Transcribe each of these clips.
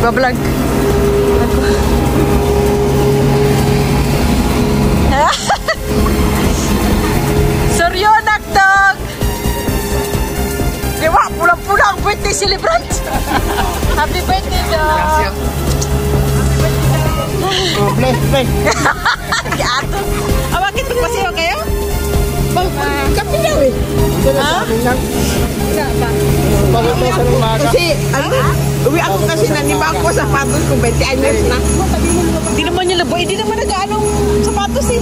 Vlog. Soryo nagtag. Diba, pulang-pulang birthday celebrant. Happy birthday, dog. Oh, bless. Ato. Bakit magpasiyo kayo? Kapi daw eh. Ha? Bakit may sa umaga? Kasi, uwi ako kasi nanima ako sapatos kung 20 anyos na. Hindi naman niya labo. Hindi naman nag-aanong sapatos eh.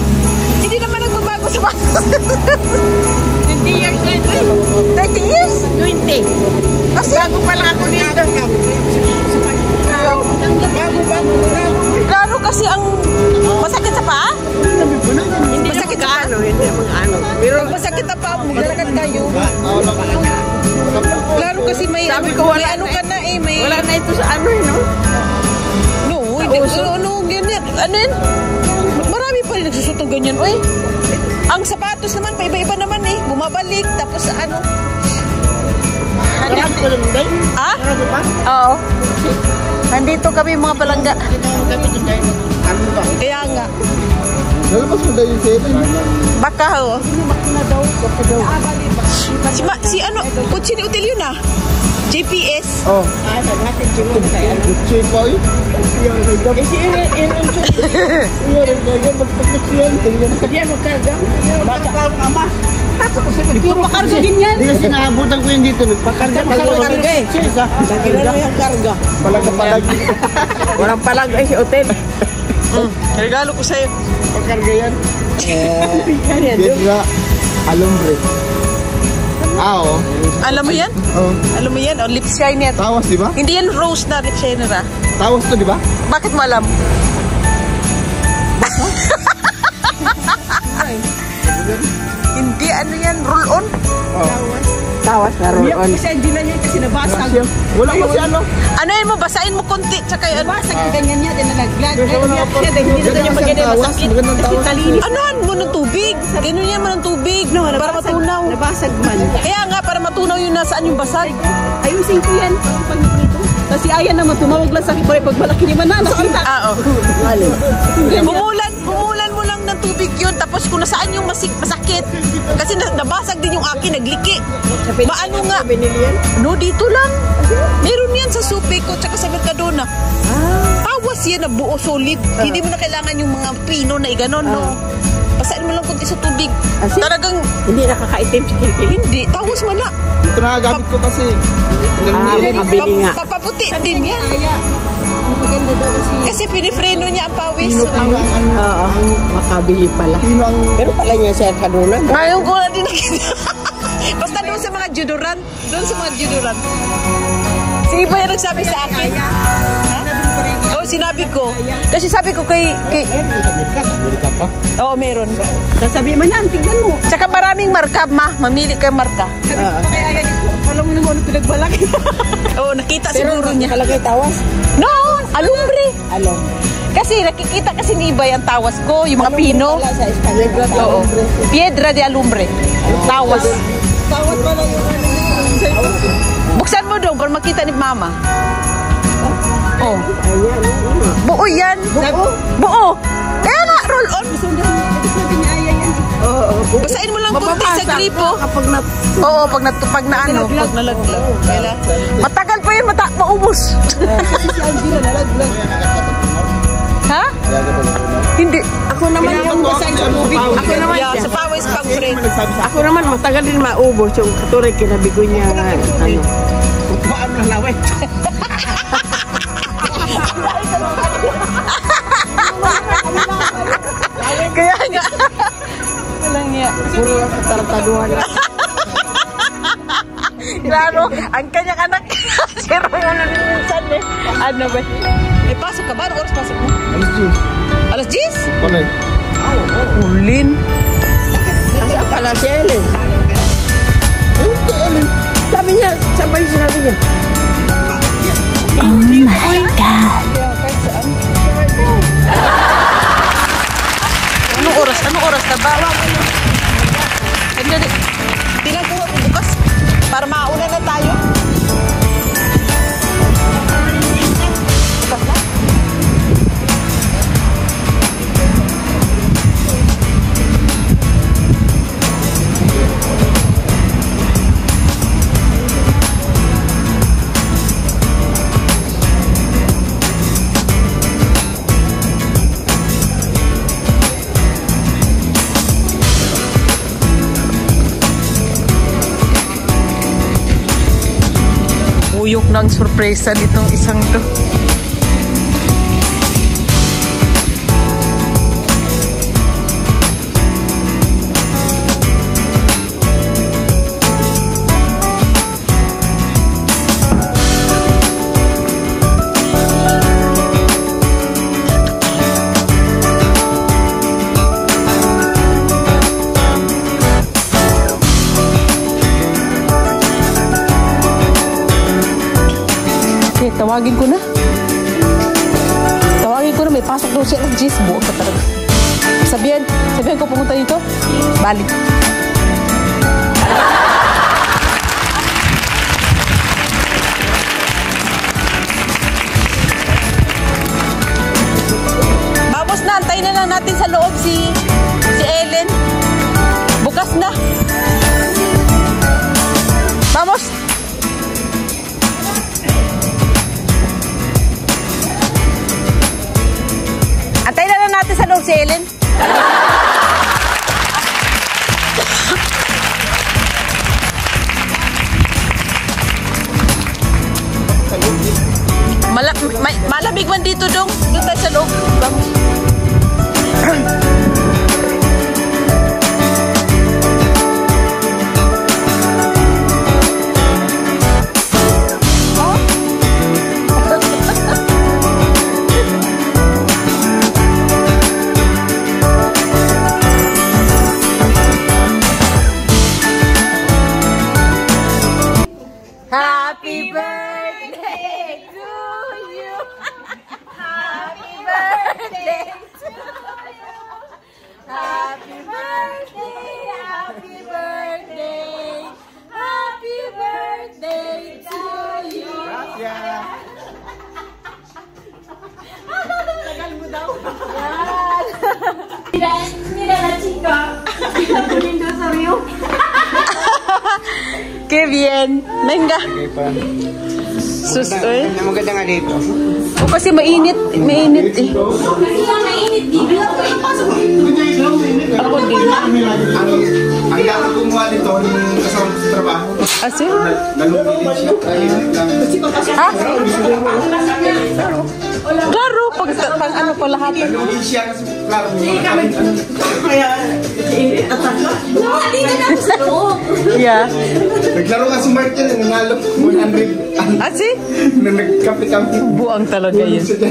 Hindi naman nagbabago sapatos. 20 years na ito. 30 years? 20. Kasi, Bago pa lang ako dito. Bago. klaro kasi ang masakit sa paa. Hindi masakit sa ano, hindi mga ano. Pero Pag masakit na paa, maglalakad kayo. Klaro kasi may, Sabi ko, wala may ano na ka na eh. May, wala na ito sa ano, no? No, hindi. Ano, ganyan. Ano yun? Marami pa rin nagsusutong ganyan. Uy, ang sapatos naman, paiba-iba naman eh. Bumabalik, tapos ano. Marami ko lang day. Ah? Marami pa? Oo. Nandito kami mga palangga. Kami din kayo. Ano ba? Kaya nga. Lalabas mo dahil yung 7. Baka ho. Baka daw. Si ano, kutsi ni Hotel yun ah. JPS. Oh. Natin siguro tayo. Gucci pa yun. Kasi yun. Sabihan mo karga. Baka pa ang ama. Pakarga din yan. Hindi kasi nakabutan ko yun dito. Pakarga. Pakarga eh. Kailan mo yung karga? Palag. Walang palag eh si hotel. Regalo ko sa'yo. Pakarga yan. Yan Piedra Alumbre. Oo. Alam mo yan? Oh. Alam mo yan? O, lip shiner. Tawas, di ba? Hindi yan rose na lip shiner ah. Tawas to, di ba? Bakit mo alam? Hindi, ano yan? Roll on? Tawas na roll on. Kasi hindi na niya kasi nabasag. Wala ko si ano. Ano yun mo? Basahin mo konti. Tsaka yan. Nabasag yung ganyan niya. Din nalaglag. Siya din. Hindi na niya maganda masakit. Magandang Kasi tawas. kalinis. Anuhan mo ng tubig? Ganun yan mo ng tubig. Para matunaw. Nabasag man. Kaya nga, para matunaw yun nasaan yung basag. Ayusin ko yan. Pag dito. Kasi ayan naman, tumawag lang sa akin. Pag malaki naman na, nakita. Oo. Bumulan mo lang ng tubig yun. Tapos kung nasaan yung masakit. Kasi nabasag din yung akin, nagliki. Maano nga? No, dito lang. Meron yan sa Supiko tsaka sa Mercadona. Tawas yan na buo, solid. Hindi mo na kailangan yung mga pino na iganon, no? Basahin mo lang kunti sa tubig. Talagang, Hindi nakakaitim si Kirkil. hindi. Tawas mo na. Ito nakagamit ko kasi. Mabili nga. Papaputi din yan. Maganda daw kasi. Kasi pinifreno niya ang pawis. Oo, makabili pala. Pino ang... Pero pala niya sa Kaduna. Ngayon ko na din nakita. Basta doon sa mga judoran. Doon sa mga judoran. Si Iba yung nagsabi sa akin. Oo, sinabi ko. Kasi sabi ko kay... Oo, meron. Sasabi man yan, tignan mo. Tsaka maraming marka, ma. Mamili kayo marka. Kaya yan, alam mo naman ano pinagbalak. Oo, nakita siguro niya. Nakalagay tawas. No, alumbre. Alam. Kasi nakikita kasi ni Iba yung tawas ko, yung mga pino. Wala sa Espanya. Oo. Piedra de alumbre. Tawas. Tawad pa lang yung ano. Buksan mo daw para makita ni Mama. Oh. Buo yan. Buo. Kaya nga, roll on. Basahin mo lang kunti sa gripo. Kapag Oo, pag na ano, pag nalaglag. Matagal pa yun maubos. Kasi si Alvira nalaglag. Ha? Hindi. Ako naman yung kasay sa tubig. Ako naman Yeah, siya. sa pawis pang friend. Ako naman matagal din maubos yung katuloy kinabigo niya ano. Paano na laway? Kaya nga. Walang niya. Puro lang sa tartaduhan. Klaro, ang kanyang anak. Zero yung nalimutan eh. Ano ba? May pasok ka ba? Ano oras pasok mo? Alas 10? Correct. Ulin. Asa pala si Ellen? Si Ellen. Sabi niya, sabay sinabi niya. Anong oras? Anong oras na ba? Hindi. Tingnan ko bukas para mauna na tayo. Bukas na? Uyok ng sorpresa nitong isang to. Tawagin ko na. May pasok daw siya. Jeez, buo ka talaga. Sabihan ko pumunta dito. Balik. Vamos na, antayin na lang natin sa loob si Ellen. Bukas na. Vamos. Antayin na lang natin sa loob si Ellen. Malamig man dito dong. Doon tayo sa loob. Happy birthday to you. Happy birthday to you. Happy birthday, happy birthday. Happy birthday to you. Tagal mo daw. Mira la chica. Poniendo sorrió. Qué bien. Venga. Sus, eh. Maganda nga dito. O kasi mainit. Mainit eh. Ako din. Ang dami kumuha nito nung kasama ko sa trabaho. Asi? Nalungkilin siya. Ha? Klaro. Pag ano pa lahat. Nalungkilin siya kasi klaro. Yeah. Naglaro nga si Martin, nanalo 100. Asi? Na nagkape-kape. Buang talaga yun. Sige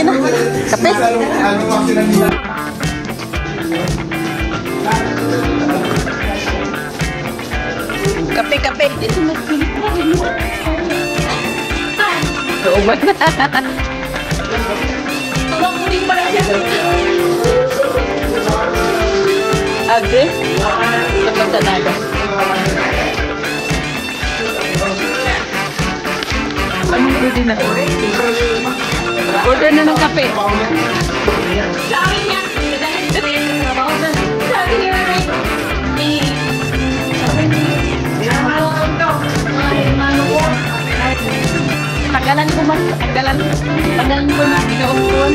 na. Kape. Ano kasi nang nila? Kape. Ubat na. Agre? Dapat talaga. Ano pwede na? Order na ng kape. Tanggalan ko man. Tanggalan ko na. Ginaupuan.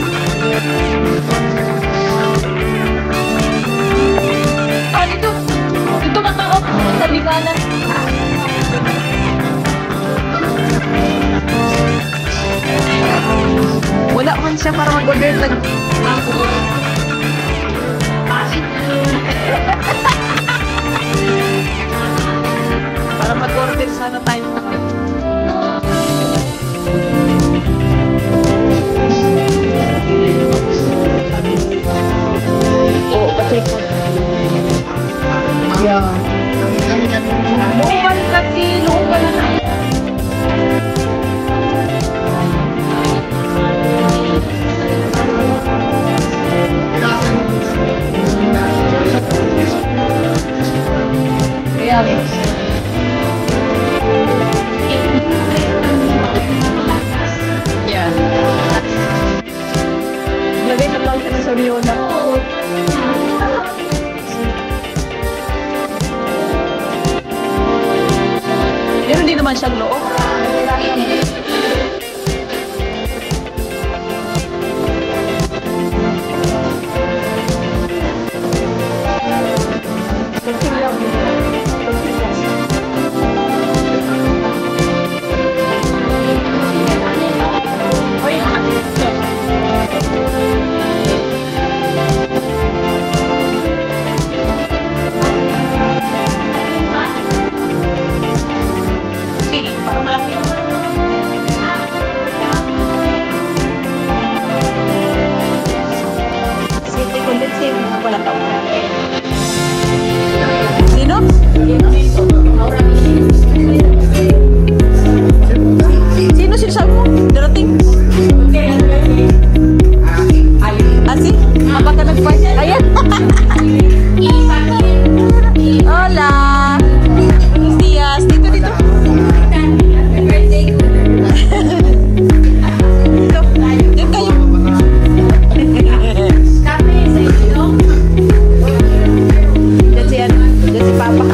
Ah, dito. Dito matao. Sa liganan. Wala man siya para mag-order lang. Para mag-order sana tayo. Oo, pati. Yeah. Lupan kasi, lupan na. Yeah. Lagay na lang siya ng Soriona. Pero hindi naman siyang loob. Sino? Sino sinasabi mo? Darating? Asi? Apa ka nag-fight? Ayan! Hola! Buenos días! Dito, dito! Dito! Diyan kayo! Diyan si Papa.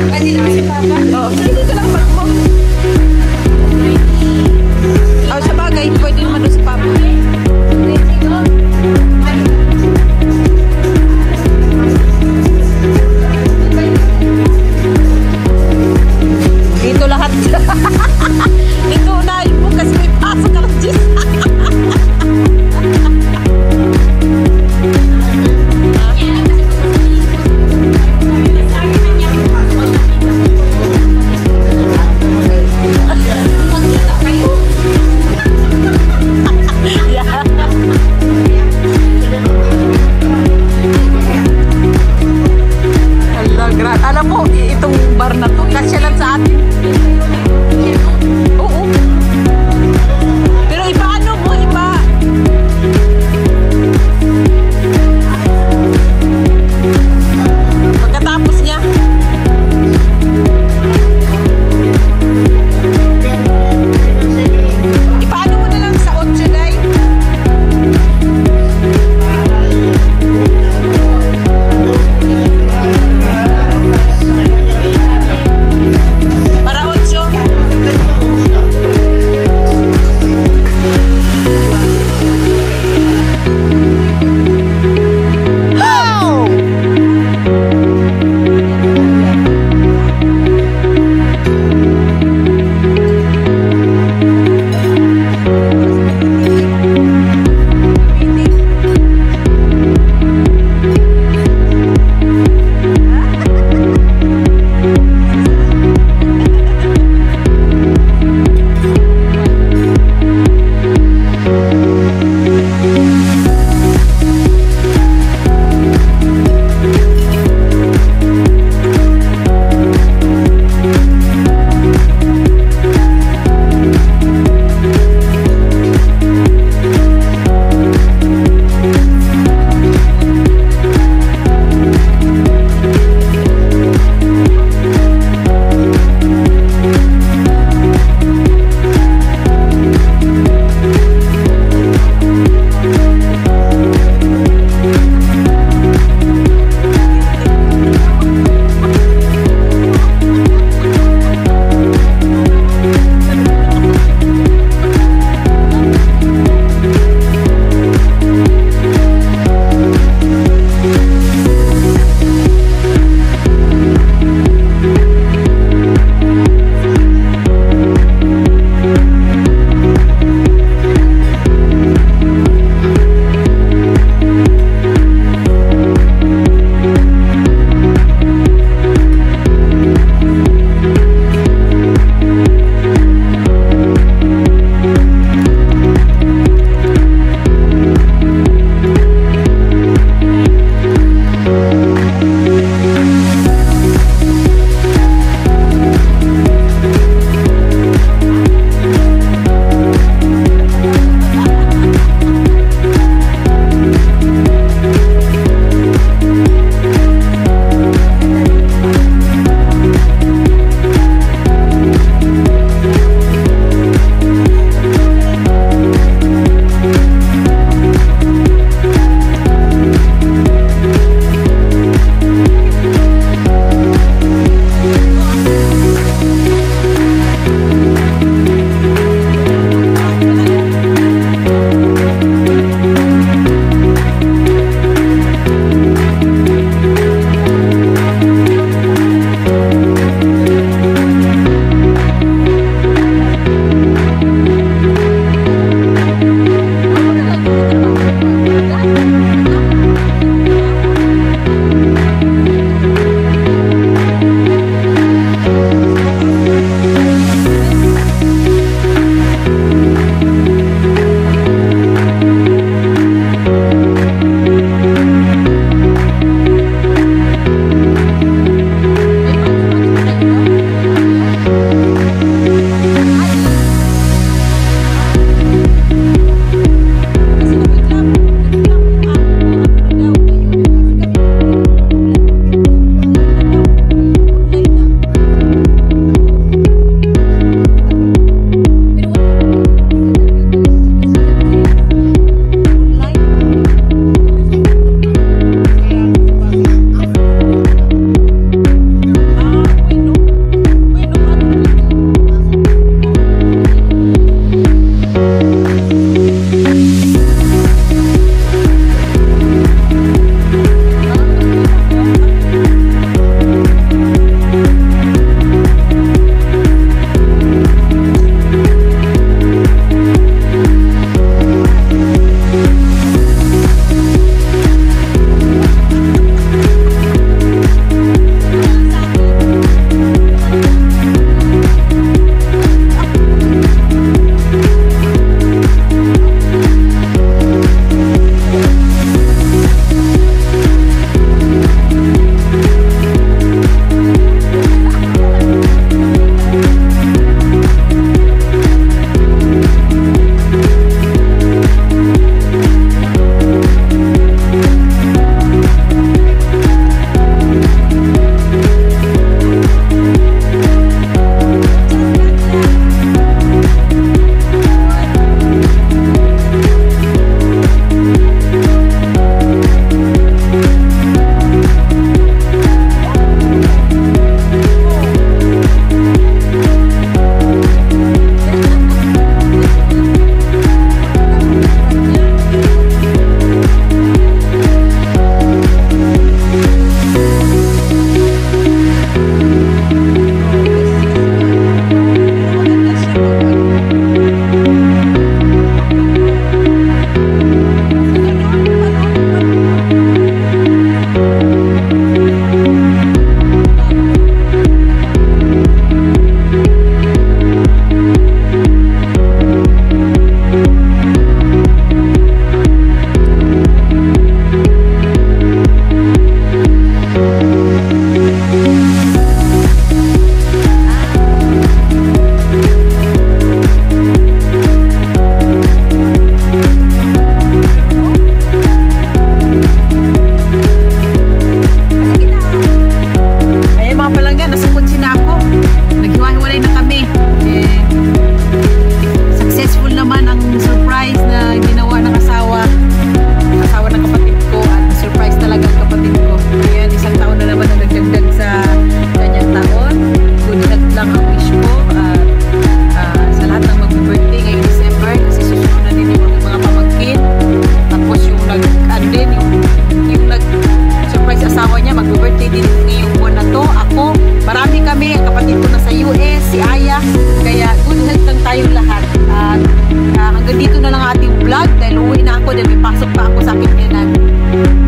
mag-vlog dahil uwi na ako dahil may pasok pa ako sa aking yanan.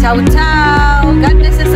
Ciao, ciao! God bless us